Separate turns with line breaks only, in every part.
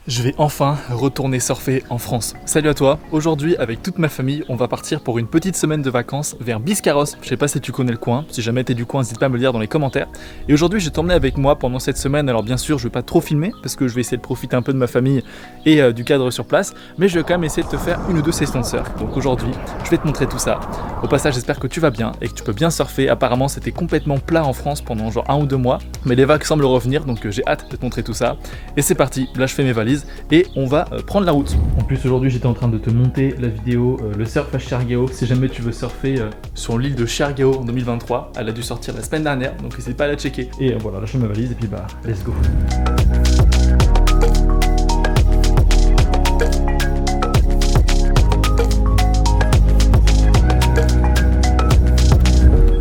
Je vais enfin retourner surfer en France. Salut à toi, aujourd'hui avec toute ma famille on va partir pour une petite semaine de vacances vers Biscarrosse. Je sais pas si tu connais le coin, si jamais t'es du coin n'hésite pas à me le dire dans les commentaires. Et aujourd'hui je vais t'emmener avec moi pendant cette semaine, alors bien sûr je vais pas trop filmer parce que je vais essayer de profiter un peu de ma famille et du cadre sur place, mais je vais quand même essayer de te faire une ou deux sessions de surf. Donc aujourd'hui je vais te montrer tout ça. Au passage j'espère que tu vas bien et que tu peux bien surfer. Apparemment c'était complètement plat en France pendant genre 1 ou 2 mois, mais les vagues semblent revenir donc j'ai hâte de te montrer tout ça. Et c'est parti, là je fais mes valises et on va prendre la route. En plus aujourd'hui j'étais en train de te monter la vidéo le surf à Cherguéo. Si jamais tu veux surfer sur l'île de Cherguéo en 2023, elle a dû sortir la semaine dernière, donc n'hésite pas à la checker. Et voilà, là je fais ma valise et puis bah let's go.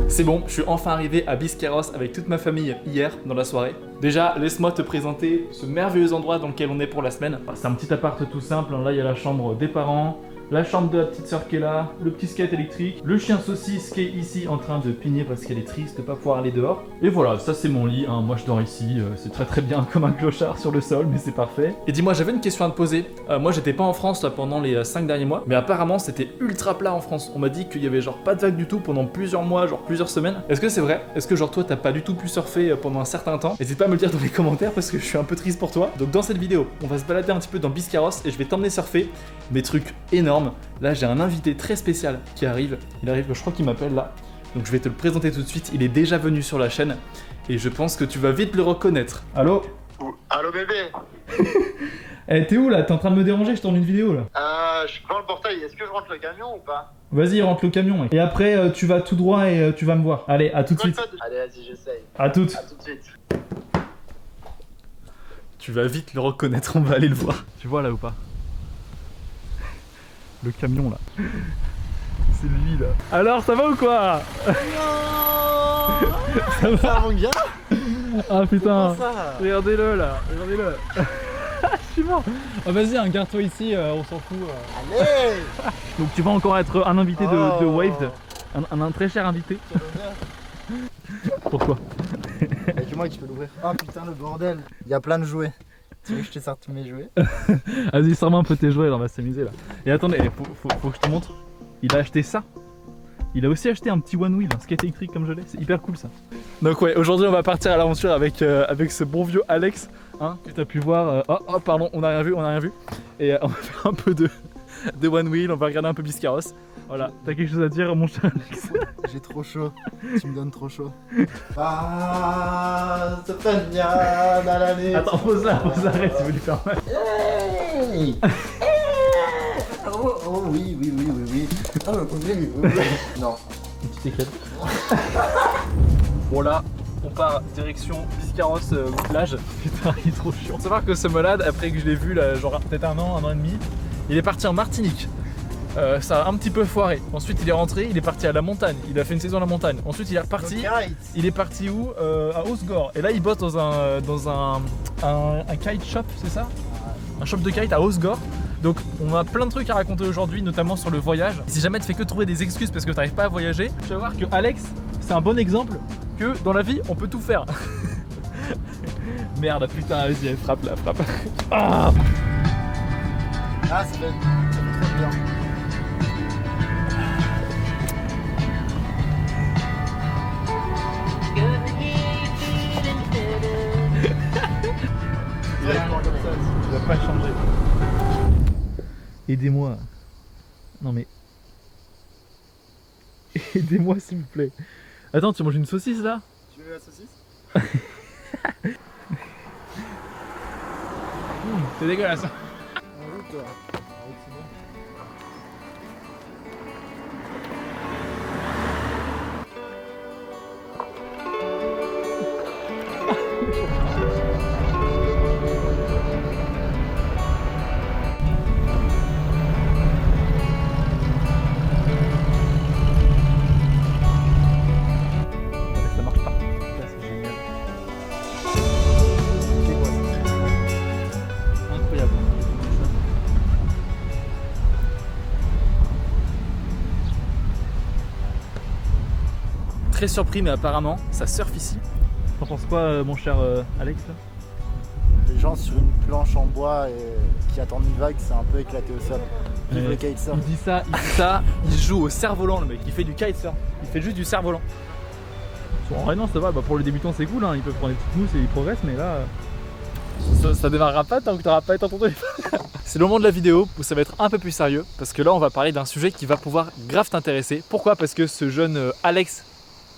C'est bon, je suis enfin arrivé à Biscarrosse avec toute ma famille hier dans la soirée. Déjà, laisse-moi te présenter ce merveilleux endroit dans lequel on est pour la semaine. C'est un petit appart tout simple, là il y a la chambre des parents, la chambre de la petite sœur qui est là, le petit skate électrique, le chien saucisse qui est ici en train de pigner parce qu'elle est triste de pas pouvoir aller dehors. Et voilà, ça c'est mon lit, hein. Moi je dors ici, c'est très bien comme un clochard sur le sol, mais c'est parfait. Et dis-moi, j'avais une question à te poser. Moi j'étais pas en France là, pendant les 5 derniers mois, mais apparemment c'était ultra plat en France. On m'a dit qu'il y avait genre pas de vagues du tout pendant plusieurs mois, genre plusieurs semaines. Est-ce que c'est vrai? Est-ce que genre toi t'as pas du tout pu surfer pendant un certain temps? N'hésite pas à me le dire dans les commentaires parce que je suis un peu triste pour toi. Donc dans cette vidéo, on va se balader un petit peu dans Biscarrosse et je vais t'emmener surfer mes trucs énormes. Là j'ai un invité très spécial qui arrive, je crois qu'il m'appelle là, donc je vais te le présenter tout de suite, il est déjà venu sur la chaîne et je pense que tu vas vite le reconnaître. Allô?
Allô bébé.
Eh t'es où là? T'es en train de me déranger, je tourne une vidéo là.
Je suis devant le portail, est-ce que je rentre le camion ou pas?
Vas-y rentre le camion mec. Et après tu vas tout droit et tu vas me voir. Allez, à tout de suite.
Allez vas-y j'essaye.
À toutes.
À tout de suite.
Tu vas vite le reconnaître, on va aller le voir. Tu vois là ou pas? Le camion là. C'est lui là. Alors ça va ou quoi? Ça va
mon gars?
Ah putain.
Ça
Regardez-le là, regardez-le. Je suis mort. Ah, vas-y, hein, garde-toi ici, on s'en fout.
Allez.
Donc tu vas encore être un invité de Waved, un très cher invité. Pourquoi?
Avec moi que tu peux l'ouvrir. Oh putain le bordel. Il y a plein de jouets. Tu veux que je te sorte mes jouets?
Vas-y, sors-moi un peu tes jouets, là, on va s'amuser là. Et attendez, faut que je te montre. Il a acheté ça. Il a aussi acheté un petit one wheel, un skate électrique comme je l'ai. C'est hyper cool ça. Donc ouais, aujourd'hui on va partir à l'aventure avec ce bon vieux Alex, hein, que tu as pu voir. Oh pardon, on n'a rien vu. Et on va faire un peu de one wheel, on va regarder un peu Biscarrosse. Voilà, t'as quelque chose à dire mon cher Alex?
J'ai trop chaud, tu me donnes trop chaud. Ah, ça fait bien à l'année.
Attends, pose là, arrête, tu veux lui faire mal.
Hey. Oh oui. Oh oui. Non.
Une petite éclate. Bon là, on part direction Biscarrosse plage. Putain, il est trop chiant. Faut savoir que ce malade, après que je l'ai vu là, genre peut-être un an et demi, il est parti en Martinique. Ça a un petit peu foiré. Ensuite il est rentré, il est parti à la montagne. Il a fait une saison à la montagne. Ensuite il est reparti. Il est parti où? À Osgore. Et là il bosse dans un kite shop, c'est ça? Un shop de kite à Osgore. Donc on a plein de trucs à raconter aujourd'hui, notamment sur le voyage. Si jamais tu fais que trouver des excuses parce que tu n'arrives pas à voyager, tu vas voir que Alex, c'est un bon exemple que dans la vie on peut tout faire. Merde, putain, vas-y, frappe là, frappe. Ah,
ça fait trop bien.
Il va pas changer. Aidez-moi. Non mais... Aidez-moi s'il vous plaît. Attends, tu manges une saucisse là?
Tu veux la saucisse?
C'est dégueulasse. Ça marche pas. Là c'est génial. Incroyable. Très surpris, mais apparemment ça surfe ici. T'en penses quoi mon cher Alex là?
Les gens sur une planche en bois et qui attendent une vague, c'est un peu éclaté au sol. Vive le kitesurf.
Il dit ça, il joue au cerf-volant le mec, il fait du kitesurf, il fait juste du cerf-volant. En vrai non ça va, pour le débutant c'est cool, hein. Ils peuvent prendre des petites mousses et ils progressent mais là... Ça démarrera pas tant que t'auras pas été en ton téléphone. C'est le moment de la vidéo où ça va être un peu plus sérieux parce que là on va parler d'un sujet qui va pouvoir grave t'intéresser. Pourquoi? Parce que ce jeune Alex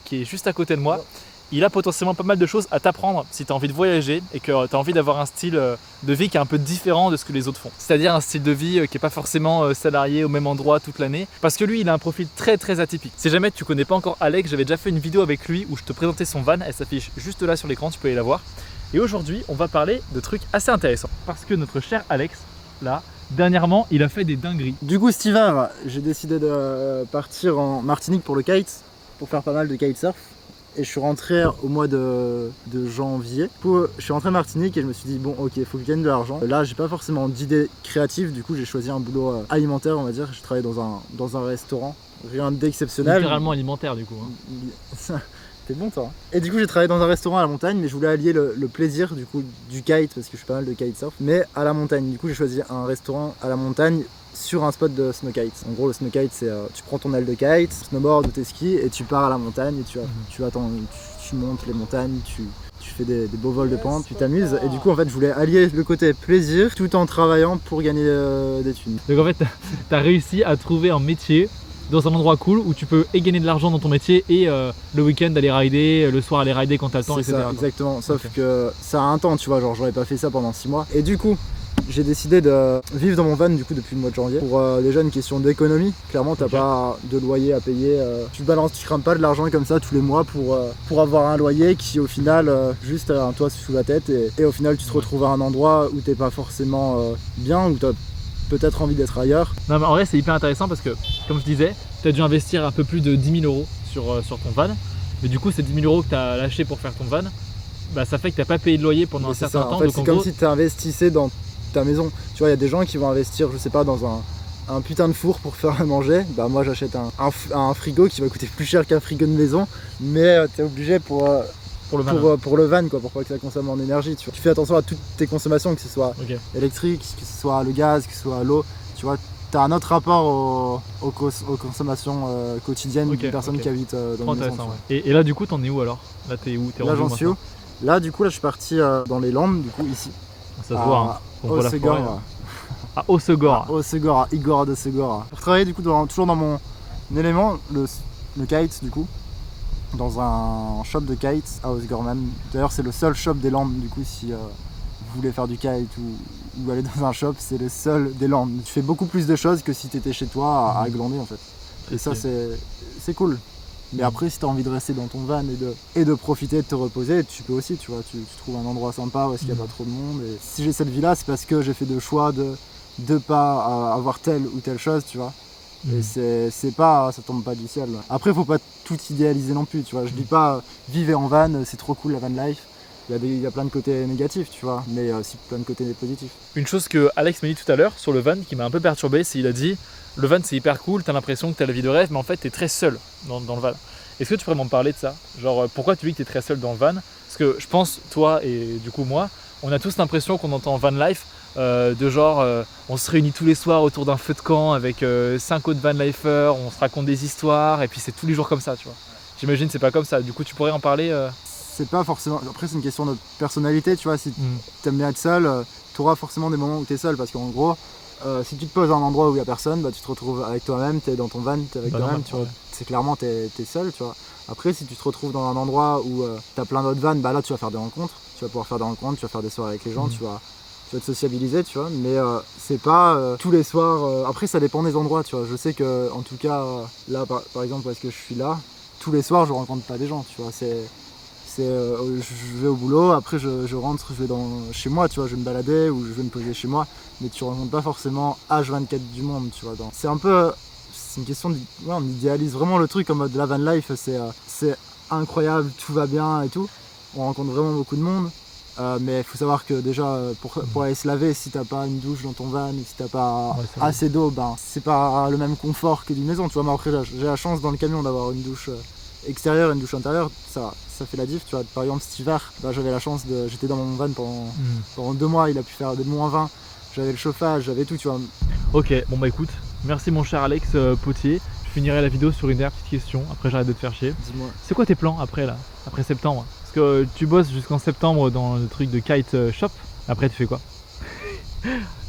qui est juste à côté de moi, il a potentiellement pas mal de choses à t'apprendre si tu as envie de voyager et que tu as envie d'avoir un style de vie qui est un peu différent de ce que les autres font. C'est-à-dire un style de vie qui n'est pas forcément salarié au même endroit toute l'année. Parce que lui, il a un profil très atypique. Si jamais tu connais pas encore Alex, j'avais déjà fait une vidéo avec lui où je te présentais son van. Elle s'affiche juste là sur l'écran, tu peux aller la voir. Et aujourd'hui, on va parler de trucs assez intéressants. Parce que notre cher Alex, là, dernièrement, il a fait des dingueries.
Du coup, cet hiver, j'ai décidé de partir en Martinique pour le kite, pour faire pas mal de kitesurf. Et je suis rentré au mois de janvier. Je suis rentré à Martinique et je me suis dit bon ok, il faut que je gagne de l'argent. Là j'ai pas forcément d'idées créatives, du coup j'ai choisi un boulot alimentaire on va dire. Je travaille dans un restaurant, rien d'exceptionnel.
Littéralement alimentaire du coup. Hein.
T'es bon toi. Et du coup j'ai travaillé dans un restaurant à la montagne, mais je voulais allier le plaisir du coup du kite parce que je fais pas mal de kitesurf, mais à la montagne. Du coup j'ai choisi un restaurant à la montagne sur un spot de snowkite. En gros le snowkite c'est tu prends ton aile de kite, snowboard ou tes skis et tu pars à la montagne et tu montes les montagnes, tu fais des beaux vols de pente, tu t'amuses et du coup en fait je voulais allier le côté plaisir tout en travaillant pour gagner des thunes.
Donc en fait t'as réussi à trouver un métier dans un endroit cool où tu peux et gagner de l'argent dans ton métier et le week-end aller rider, le soir aller rider quand t'as le temps, etc.
Ça, exactement, sauf que ça a un temps, tu vois, genre j'aurais pas fait ça pendant 6 mois. Et du coup, j'ai décidé de vivre dans mon van du coup depuis le mois de janvier. Pour déjà une question d'économie, clairement t'as pas de loyer à payer, tu crames pas de l'argent comme ça tous les mois pour avoir un loyer qui au final juste a un toit sous la tête et au final tu te retrouves à un endroit où t'es pas forcément bien, où t'as peut-être envie d'être ailleurs.
Non mais en vrai c'est hyper intéressant parce que comme je disais, tu as dû investir un peu plus de 10 000 € sur ton van. Mais du coup ces 10 000 € que tu as lâché pour faire ton van, bah, ça fait que tu n'as pas payé de loyer pendant un certain temps.
En fait c'est comme si tu investissais dans ta maison. Tu vois il y a des gens qui vont investir je sais pas dans un putain de four pour faire à manger. Bah moi j'achète un frigo qui va coûter plus cher qu'un frigo de maison. Mais tu es obligé pour le van quoi, pour pas que ça consomme en énergie. Tu fais attention à toutes tes consommations, que ce soit électrique, que ce soit le gaz, que ce soit l'eau. Tu vois, t'as un autre rapport aux consommations quotidiennes d'une personne qui habite dans une maison.
Et là du coup t'en es où alors? Là t'es où?
Là j'en suis où? Là du coup là je suis parti dans les Landes du coup ici.
Ça se voit hein.
Haut-Segor.
À Haut-Segor.
Haut-Segor, à Igor de Segor. Pour travailler du coup toujours dans mon élément, le kite du coup. Dans un shop de kite à Osgorman. D'ailleurs c'est le seul shop des Landes du coup si vous voulez faire du kite ou aller dans un shop, c'est le seul des Landes. Tu fais beaucoup plus de choses que si tu étais chez toi à glander en fait. Et ça c'est cool. Mais après si tu as envie de rester dans ton van et de profiter, de te reposer, tu peux aussi, tu vois, tu trouves un endroit sympa où est-ce qu'il n'y a pas trop de monde. Et si j'ai cette vie là c'est parce que j'ai fait le choix de pas avoir telle ou telle chose, tu vois. Et c'est pas, ça tombe pas du ciel. Après faut pas tout idéaliser non plus, tu vois. Je dis pas vivez en van, c'est trop cool la van life. Il y a plein de côtés négatifs, tu vois, mais aussi plein de côtés positifs.
Une chose que Alex m'a dit tout à l'heure sur le van qui m'a un peu perturbé, c'est qu'il a dit le van c'est hyper cool, t'as l'impression que t'as la vie de rêve, mais en fait t'es très seul dans le van. Est-ce que tu pourrais m'en parler de ça? Genre pourquoi tu dis que t'es très seul dans le van? Parce que je pense, toi et du coup moi, on a tous l'impression qu'on entend van life de genre on se réunit tous les soirs autour d'un feu de camp avec 5 autres van lifers, on se raconte des histoires et puis c'est tous les jours comme ça, tu vois. J'imagine c'est pas comme ça, du coup tu pourrais en parler
C'est pas forcément, après c'est une question de personnalité, tu vois, si t'aimes bien être seul, t'auras forcément des moments où t'es seul parce qu'en gros, si tu te poses à un endroit où il y a personne, bah tu te retrouves avec toi-même, t'es dans ton van, t'es avec toi-même, tu vois, c'est clairement t'es seul, tu vois. Après si tu te retrouves dans un endroit où t'as plein d'autres vannes, bah là tu vas faire des rencontres, tu vas pouvoir faire des rencontres, tu vas faire des soirées avec les gens, tu vas te sociabiliser, tu vois, mais c'est pas tous les soirs, après ça dépend des endroits, tu vois, je sais que en tout cas là par exemple parce que je suis là, tous les soirs je rencontre pas des gens, tu vois, je vais au boulot, après je rentre, je vais chez moi, tu vois, je vais me balader ou je vais me poser chez moi, mais tu rencontres pas forcément H24 du monde, tu vois, c'est un peu, c'est une question on idéalise vraiment le truc en mode la van life, c'est incroyable, tout va bien et tout, on rencontre vraiment beaucoup de monde. Mais il faut savoir que déjà pour aller se laver, si t'as pas une douche dans ton van, si t'as pas assez d'eau, ben c'est pas le même confort que d'une maison. Tu vois, mais après j'ai la chance dans le camion d'avoir une douche extérieure et une douche intérieure, ça fait la diff, tu vois. Par exemple cet hiver, j'avais la chance j'étais dans mon van pendant 2 mois, il a pu faire des -20, j'avais le chauffage, j'avais tout, tu vois.
Ok, bon bah écoute, merci mon cher Alex Potier. Je finirai la vidéo sur une dernière petite question, après j'arrête de te faire chier.
Dis-moi.
C'est quoi tes plans après là, après septembre? Parce que tu bosses jusqu'en septembre dans le truc de kite shop, après tu fais quoi?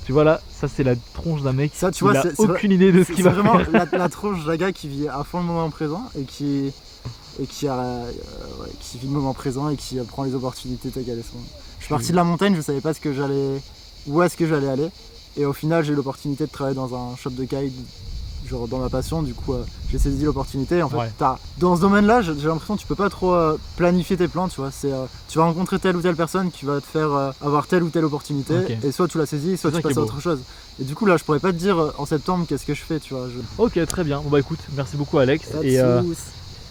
Tu vois là, ça c'est la tronche d'un mec
ça, tu vois,
il a aucune idée de ce qu'il va faire.
C'est vraiment la tronche d'un gars qui vit à fond le moment présent et qui vit le moment présent et qui prend les opportunités telles qu'elles sont. Je suis parti de la montagne, je savais pas où est-ce que j'allais aller, et au final j'ai eu l'opportunité de travailler dans un shop de kite, genre dans ma passion, du coup j'ai saisi l'opportunité. En fait, dans ce domaine-là, j'ai l'impression que tu peux pas trop planifier tes plans, tu vois. Tu vas rencontrer telle ou telle personne qui va te faire avoir telle ou telle opportunité, et soit tu la saisis, soit tu passes à autre chose. Et du coup là, je pourrais pas te dire en septembre qu'est-ce que je fais, tu vois.
Ok, très bien. Bon bah écoute, merci beaucoup Alex. Et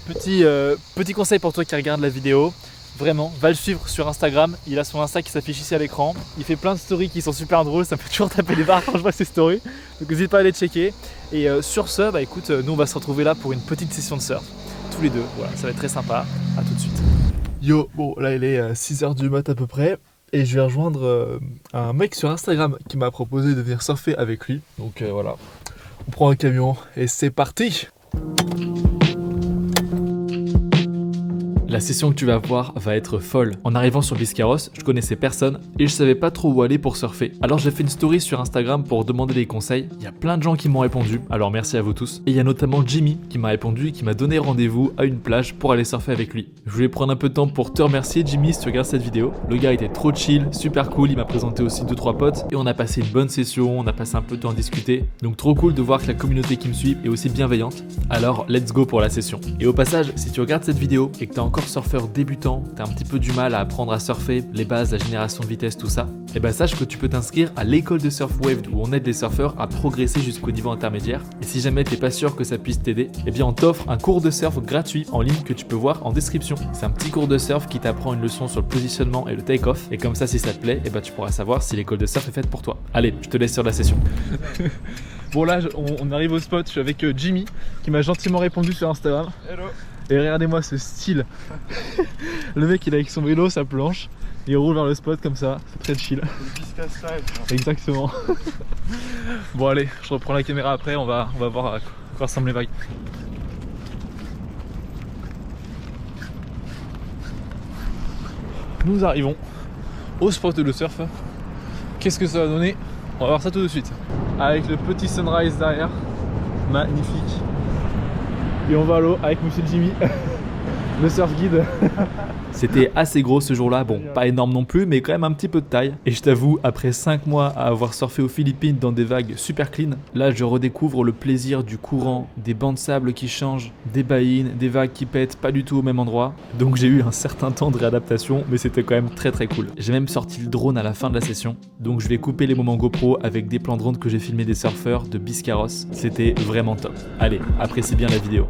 petit conseil pour toi qui regarde la vidéo. Vraiment, va le suivre sur Instagram, il a son Insta qui s'affiche ici à l'écran. Il fait plein de stories qui sont super drôles, ça me fait toujours taper les barres quand je vois ses stories. Donc n'hésite pas à aller checker. Et sur ce, bah écoute, nous on va se retrouver là pour une petite session de surf. Tous les deux, voilà, ça va être très sympa. À tout de suite. Yo, bon là il est 6h du mat à peu près. Et je vais rejoindre un mec sur Instagram qui m'a proposé de venir surfer avec lui. Donc voilà, on prend un camion et c'est parti. La session que tu vas voir va être folle. En arrivant sur Biscarrosse, je connaissais personne et je savais pas trop où aller pour surfer. Alors j'ai fait une story sur Instagram pour demander des conseils. Il y a plein de gens qui m'ont répondu, alors merci à vous tous. Et il y a notamment Jimmy qui m'a répondu et qui m'a donné rendez-vous à une plage pour aller surfer avec lui. Je voulais prendre un peu de temps pour te remercier Jimmy si tu regardes cette vidéo. Le gars était trop chill, super cool, il m'a présenté aussi 2-3 potes et on a passé une bonne session, on a passé un peu de temps à discuter. Donc trop cool de voir que la communauté qui me suit est aussi bienveillante. Alors let's go pour la session. Et au passage, si tu regardes cette vidéo et que t'as encore surfeur débutant, t'as un petit peu du mal à apprendre à surfer, les bases, la génération de vitesse, tout ça, et ben sache que tu peux t'inscrire à l'école de Surf Waved où on aide les surfeurs à progresser jusqu'au niveau intermédiaire. Et si jamais t'es pas sûr que ça puisse t'aider, et bien on t'offre un cours de surf gratuit en ligne que tu peux voir en description. C'est un petit cours de surf qui t'apprend une leçon sur le positionnement et le take-off, et comme ça si ça te plaît, et ben tu pourras savoir si l'école de surf est faite pour toi. Allez, je te laisse sur la session. Bon là, on arrive au spot, je suis avec Jimmy qui m'a gentiment répondu sur Instagram. Hello. Et regardez-moi ce style. Le mec il est avec son vélo, sa planche, et il roule vers le spot comme ça, c'est très chill. Exactement. Bon allez, je reprends la caméra après, on va voir à quoi ressemblent les vagues. Nous arrivons au spot de surf. Qu'est-ce que ça va donner? On va voir ça tout de suite. Avec le petit sunrise derrière, magnifique. Et on va à l'eau avec monsieur Jimmy, le surf guide. C'était assez gros ce jour-là, bon pas énorme non plus mais quand même un petit peu de taille. Et je t'avoue, après 5 mois à avoir surfé aux Philippines dans des vagues super clean, là je redécouvre le plaisir du courant, des bancs de sable qui changent, des baïnes, des vagues qui pètent pas du tout au même endroit. Donc j'ai eu un certain temps de réadaptation mais c'était quand même très cool. J'ai même sorti le drone à la fin de la session, donc je vais couper les moments GoPro avec des plans drone que j'ai filmés des surfeurs de Biscarrosse. C'était vraiment top. Allez, apprécie bien la vidéo.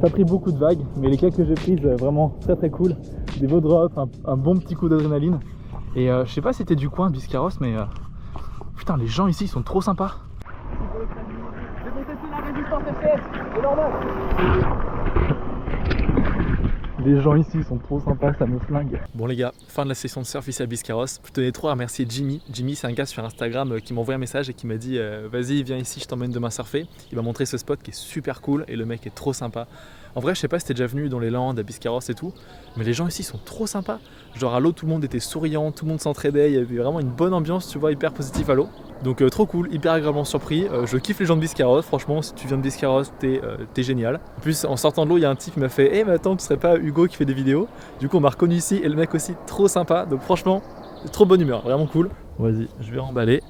pas pris beaucoup de vagues, mais les quelques que j'ai prises, vraiment très très cool. Des beaux drops, un bon petit coup d'adrénaline. Et je sais pas si t'es du coin de Biscarrosse, mais putain, les gens ici ils sont trop sympas. J'ai bon testé la résistance FPS, c'est normal. Les gens ici sont trop sympas, ça me flingue. Bon les gars, fin de la session de surf ici à Biscarrosse. Je tenais trop à remercier Jimmy. Jimmy, c'est un gars sur Instagram qui m'a envoyé un message et qui m'a dit vas-y viens ici, je t'emmène demain surfer. Il m'a montré ce spot qui est super cool et le mec est trop sympa. En vrai je sais pas si t'es déjà venu dans les Landes, à Biscarrosse et tout, mais les gens ici sont trop sympas. Genre à l'eau tout le monde était souriant, tout le monde s'entraidait, il y avait vraiment une bonne ambiance, tu vois, hyper positif à l'eau. Donc trop cool, hyper agréablement surpris. Je kiffe les gens de Biscarrosse, franchement si tu viens de Biscarrosse t'es génial. En plus en sortant de l'eau il y a un type qui m'a fait mais attends, tu serais pas Hugo qui fait des vidéos? Du coup on m'a reconnu ici et le mec aussi trop sympa, donc franchement trop bonne humeur, vraiment cool. Vas-y, je vais remballer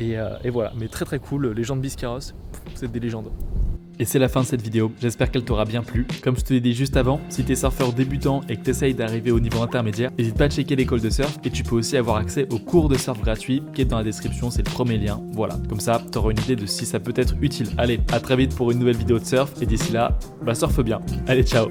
et voilà, mais très très cool, les gens de Biscarrosse, vous êtes des légendes. Et c'est la fin de cette vidéo, j'espère qu'elle t'aura bien plu. Comme je te l'ai dit juste avant, si t'es surfeur débutant et que t'essayes d'arriver au niveau intermédiaire, n'hésite pas à checker l'école de surf et tu peux aussi avoir accès au cours de surf gratuit qui est dans la description, c'est le premier lien. Voilà, comme ça t'auras une idée de si ça peut être utile. Allez, à très vite pour une nouvelle vidéo de surf et d'ici là, surfe bien. Allez, ciao.